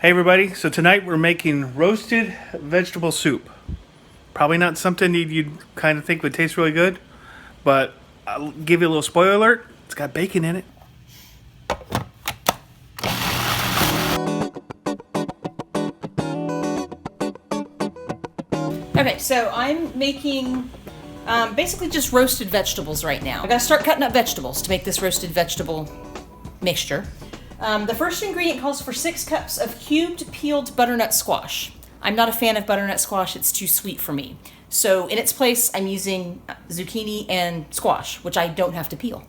Hey everybody, so tonight we're making roasted vegetable soup. Probably not something you'd kind of think would taste really good, but I'll give you a little spoiler alert, it's got bacon in it. Okay, so I'm making basically just roasted vegetables right now. I gotta start cutting up vegetables to make this roasted vegetable mixture. The first ingredient calls for 6 cups of cubed peeled butternut squash. I'm not a fan of butternut squash, it's too sweet for me. So in its place, I'm using zucchini and squash, which I don't have to peel.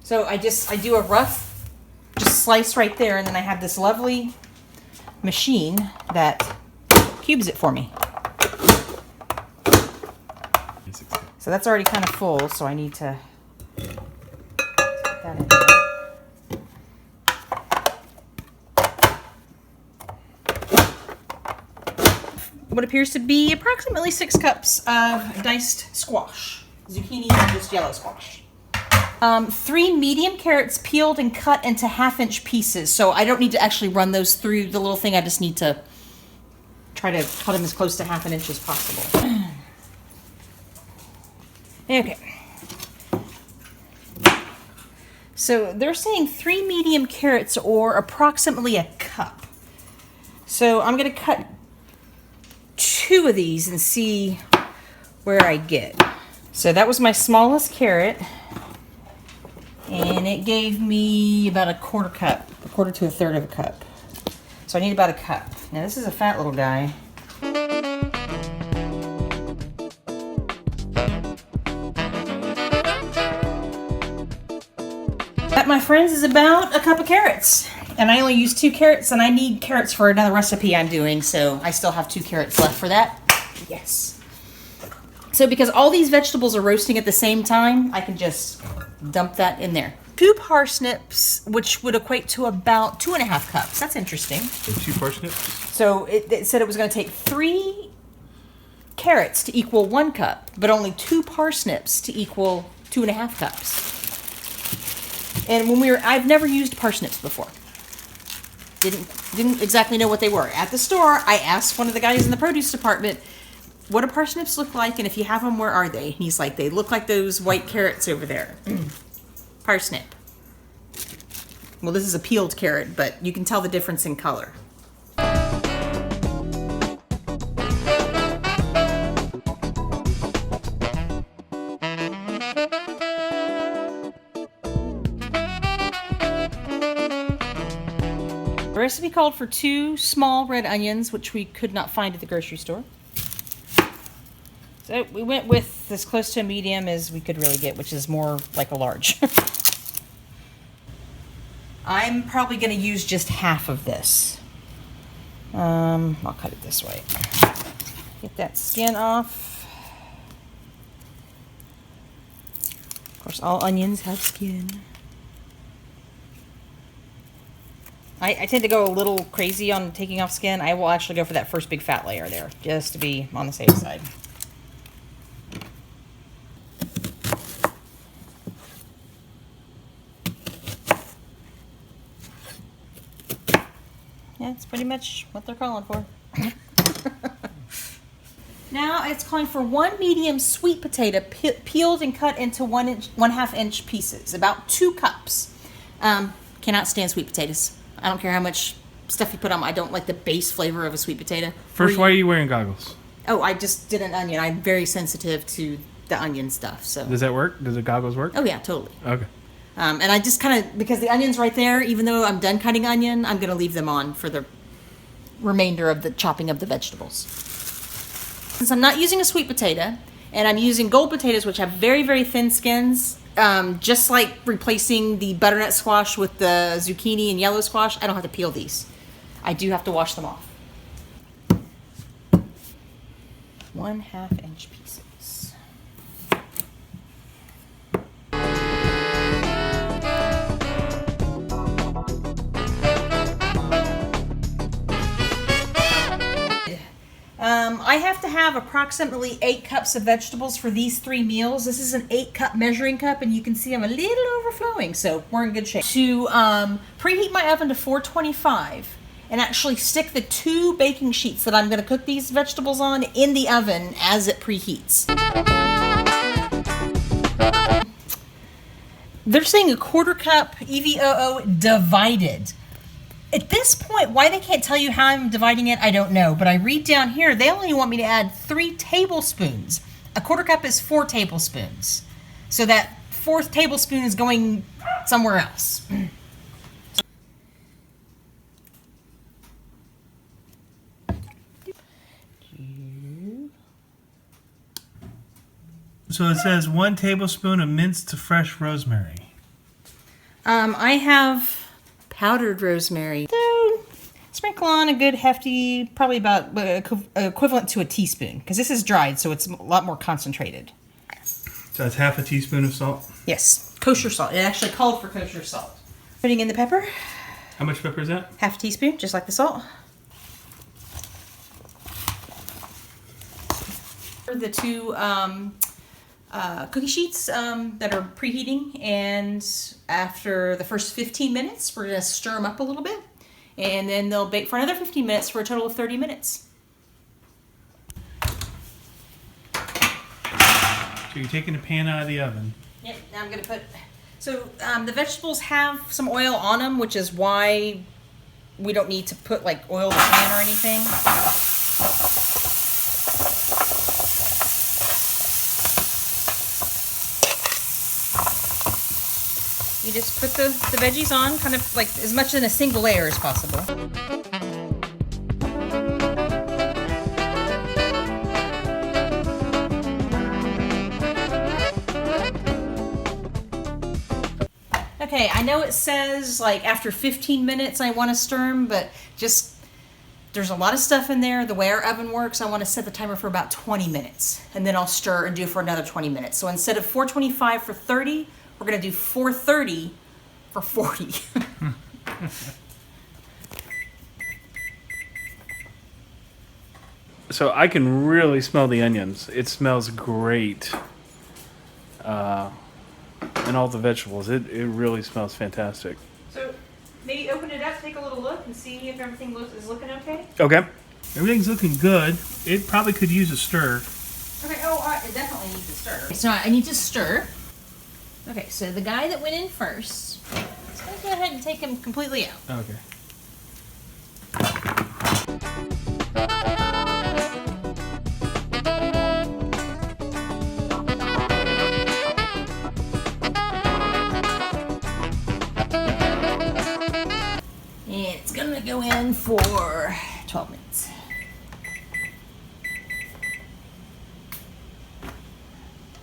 So I do a rough just slice right there, and then I have this lovely machine that cubes it for me. So that's already kind of full, so I need to put that in there. What appears to be approximately 6 cups of diced squash. Zucchini and just yellow squash. 3 medium carrots peeled and cut into 1/2-inch pieces. So I don't need to actually run those through the little thing. I just need to try to cut them as close to 1/2 inch as possible. Okay. So they're saying 3 medium carrots or approximately a cup. So I'm going to cut 2 of these and see where I get. So that was my smallest carrot. And it gave me about a quarter to 1/3 of a cup. So I need about a cup. Now this is a fat little guy. That, my friends, is about a cup of carrots. And I only use 2 carrots, and I need carrots for another recipe I'm doing, so I still have 2 carrots left for that. Yes. So because all these vegetables are roasting at the same time, I can just dump that in there. 2 parsnips, which would equate to about 2.5 cups. That's interesting. So 2 parsnips? So it said it was going to take 3 carrots to equal 1 cup, but only 2 parsnips to equal 2.5 cups. And I've never used parsnips before. Didn't exactly know what they were. At the store, I asked one of the guys in the produce department, what do parsnips look like, and if you have them, where are they? And he's like, they look like those white carrots over there. Parsnip. Well, this is a peeled carrot, but you can tell the difference in color. The recipe called for 2 small red onions, which we could not find at the grocery store. So we went with as close to a medium as we could really get, which is more like a large. I'm probably going to use just half of this. I'll cut it this way. Get that skin off. Of course, all onions have skin. I tend to go a little crazy on taking off skin. I will actually go for that first big fat layer there, just to be on the safe side. Yeah, it's pretty much what they're calling for. Now it's calling for 1 medium sweet potato peeled and cut into 1/2 inch pieces, about 2 cups. Cannot stand sweet potatoes. I don't care how much stuff you put on them. I don't like the base flavor of a sweet potato. First, why are you wearing goggles? Oh, I just did an onion. I'm very sensitive to the onion stuff. So Does that work? Does the goggles work? Oh yeah, totally. Okay. And I just kind of, because the onion's right there, even though I'm done cutting onion, I'm going to leave them on for the remainder of the chopping of the vegetables. Since I'm not using a sweet potato, and I'm using gold potatoes, which have very, very thin skins, just like replacing the butternut squash with the zucchini and yellow squash, I don't have to peel these. I do have to wash them off. 1/2 inch pieces. I have to have approximately 8 cups of vegetables for these 3 meals. This is an 8-cup measuring cup, and you can see I'm a little overflowing, so we're in good shape. To preheat my oven to 425 and actually stick the 2 baking sheets that I'm going to cook these vegetables on in the oven as it preheats. They're saying a 1/4 cup EVOO divided. At this point, why they can't tell you how I'm dividing it, I don't know. But I read down here, they only want me to add 3 tablespoons. A 1/4 cup is 4 tablespoons. So that 4th tablespoon is going somewhere else. So it says 1 tablespoon of minced fresh rosemary. I have powdered rosemary. So sprinkle on a good hefty, probably about equivalent to a teaspoon, because this is dried, so it's a lot more concentrated. So that's half a teaspoon of salt? Yes, kosher salt. It actually called for kosher salt. Putting in the pepper. How much pepper is that? Half a teaspoon, just like the salt. The 2 cookie sheets that are preheating, and after the first 15 minutes, we're going to stir them up a little bit, and then they'll bake for another 15 minutes for a total of 30 minutes. So you're taking the pan out of the oven. Yep, now I'm going to put... So the vegetables have some oil on them, which is why we don't need to put like oil in the pan or anything. You just put the veggies on kind of like as much in a single layer as possible. Okay, I know it says like after 15 minutes I want to stir them, but just there's a lot of stuff in there. The way our oven works, I want to set the timer for about 20 minutes, and then I'll stir and do for another 20 minutes. So instead of 425 for 30, we're going to do 430 for 40. So I can really smell the onions. It smells great. And all the vegetables. It really smells fantastic. So maybe open it up, take a little look, and see if everything is looking okay. Okay. Everything's looking good. It probably could use a stir. Okay, it definitely needs to stir. So I need to stir. Okay, so the guy that went in first, let's go ahead and take him completely out. Okay. And it's gonna go in for 12 minutes.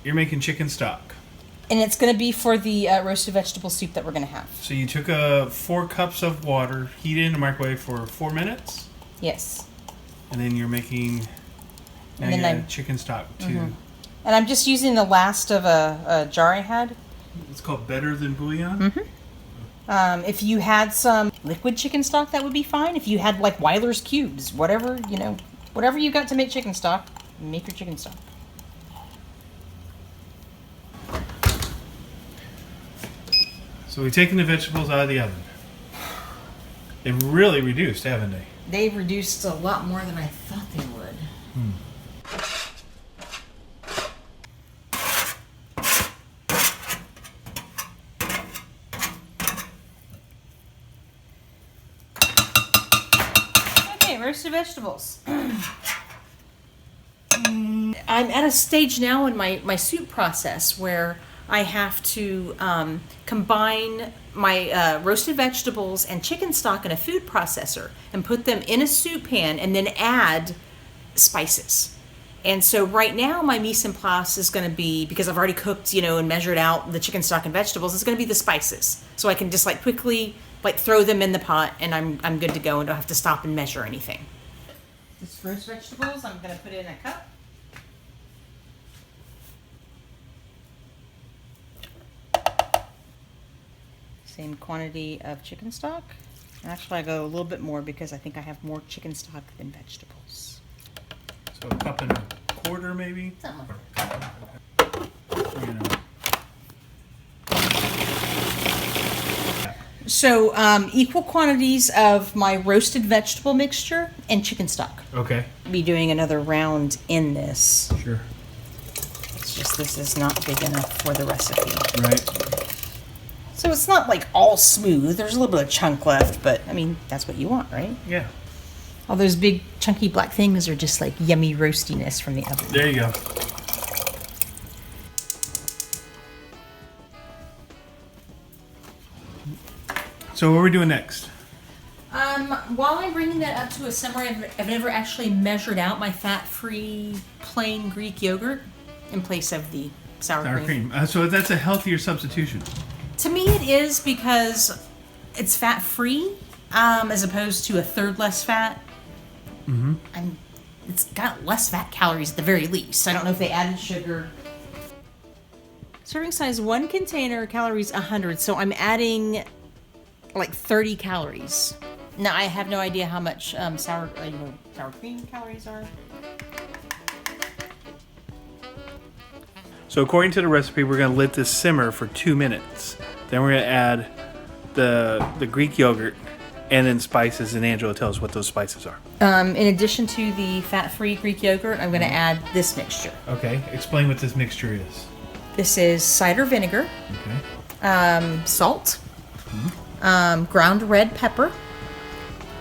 You're making chicken stock. And it's going to be for the roasted vegetable soup that we're going to have. So you took 4 cups of water, heat it in the microwave for 4 minutes, Yes. and then you're making now And then you I'm- add chicken stock too. Mhm. And I'm just using the last of a jar I had. It's called Better Than Bouillon. If you had some liquid chicken stock, that would be fine. If you had like Weiler's cubes, whatever you got to make chicken stock, make your chicken stock. So we've taken the vegetables out of the oven. They've really reduced, haven't they? They've reduced a lot more than I thought they would. Okay, roasted vegetables. I'm at a stage now in my soup process where I have to combine my roasted vegetables and chicken stock in a food processor and put them in a soup pan and then add spices. And so right now my mise en place is going to be, because I've already cooked, and measured out the chicken stock and vegetables, it's going to be the spices. So I can just like quickly like throw them in the pot and I'm good to go and don't have to stop and measure anything. This roast vegetables I'm going to put in a cup. Same quantity of chicken stock. Actually, I go a little bit more because I think I have more chicken stock than vegetables. So a cup and a quarter, maybe. Something like You know. So, equal quantities of my roasted vegetable mixture and chicken stock. Okay. Be doing another round in this. Sure. It's just this is not big enough for the recipe. Right. So it's not like all smooth. There's a little bit of chunk left, but I mean, that's what you want, right? Yeah. All those big chunky black things are just like yummy roastiness from the oven. There you go. So what are we doing next? While I'm bringing that up to a simmer, I've never actually measured out my fat-free plain Greek yogurt in place of the sour cream. So that's a healthier substitution. To me, it is because it's fat-free as opposed to a third less fat. Mm-hmm. And it's got less fat calories at the very least. I don't know if they added sugar. Serving size 1 container, calories 100. So I'm adding like 30 calories. Now I have no idea how much sour cream calories are. So according to the recipe, we're going to let this simmer for 2 minutes. Then we're going to add the Greek yogurt and then spices, and Angela tells us what those spices are. In addition to the fat-free Greek yogurt, I'm going to add this mixture. Okay, explain what this mixture is. This is cider vinegar, Okay. salt, ground red pepper,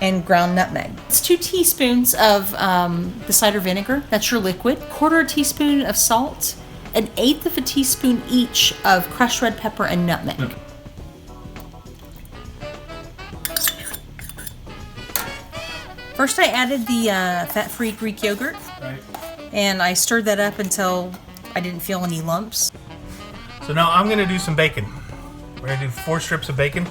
and ground nutmeg. It's 2 teaspoons of the cider vinegar. That's your liquid. 1/4 teaspoon of salt. 1/8 of a teaspoon each of crushed red pepper and nutmeg. Okay. First, I added the fat-free Greek yogurt, Right. and I stirred that up until I didn't feel any lumps. So now I'm going to do some bacon. We're going to do 4 strips of bacon.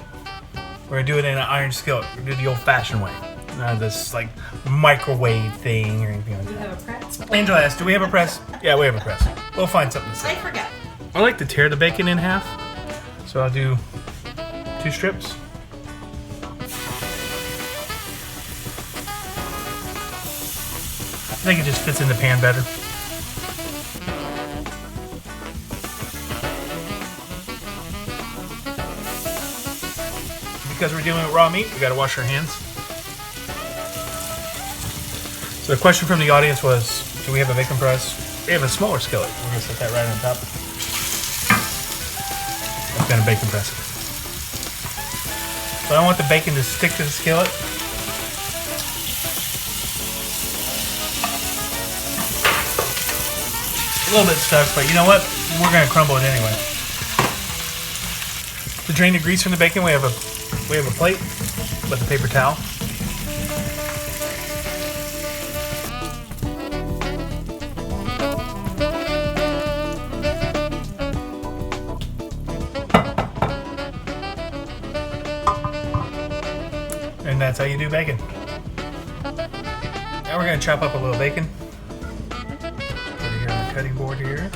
We're going to do it in an iron skillet. We're going to do the old-fashioned way. Not this, like, microwave thing or anything like Do you that. have a press? Angela asked, do we have a press? Yeah, we have a press. We'll find something to I say. forgot. I like to tear the bacon in half. So I'll do 2 strips. I think it just fits in the pan better. Because we're dealing with raw meat, we gotta wash our hands. So the question from the audience was, do we have a bacon press? We have a smaller skillet. We're gonna set that right on top. That's gonna bacon press it. So I want the bacon to stick to the skillet. A little bit stuck, but you know what? We're gonna crumble it anyway. To drain the grease from the bacon, we have a plate with a paper towel. And that's how you do bacon. Now we're gonna chop up a little bacon. Put it here on the cutting board here.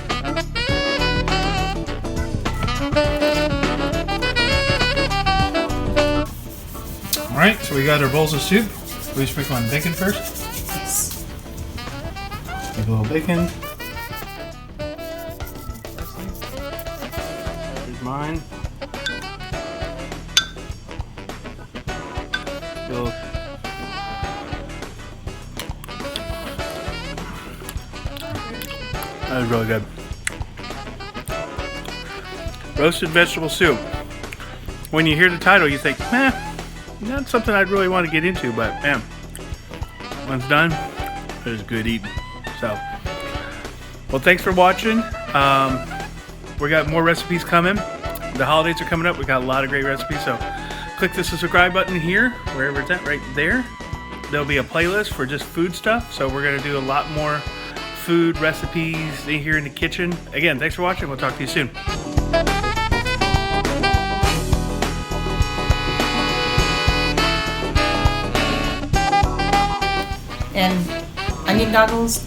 Alright, so we got our bowls of soup. We sprinkle on bacon first. Yes. Take a little bacon. Here's mine. That was really good. Roasted vegetable soup. When you hear the title, you think, not something I'd really want to get into, but man, when it's done, it's good eating. So, well, thanks for watching. We got more recipes coming. The holidays are coming up. We got a lot of great recipes. So, click the subscribe button here, wherever it's at, right there. There'll be a playlist for just food stuff. So we're gonna do a lot more food recipes in here in the kitchen. Again, thanks for watching. We'll talk to you soon. And onion goggles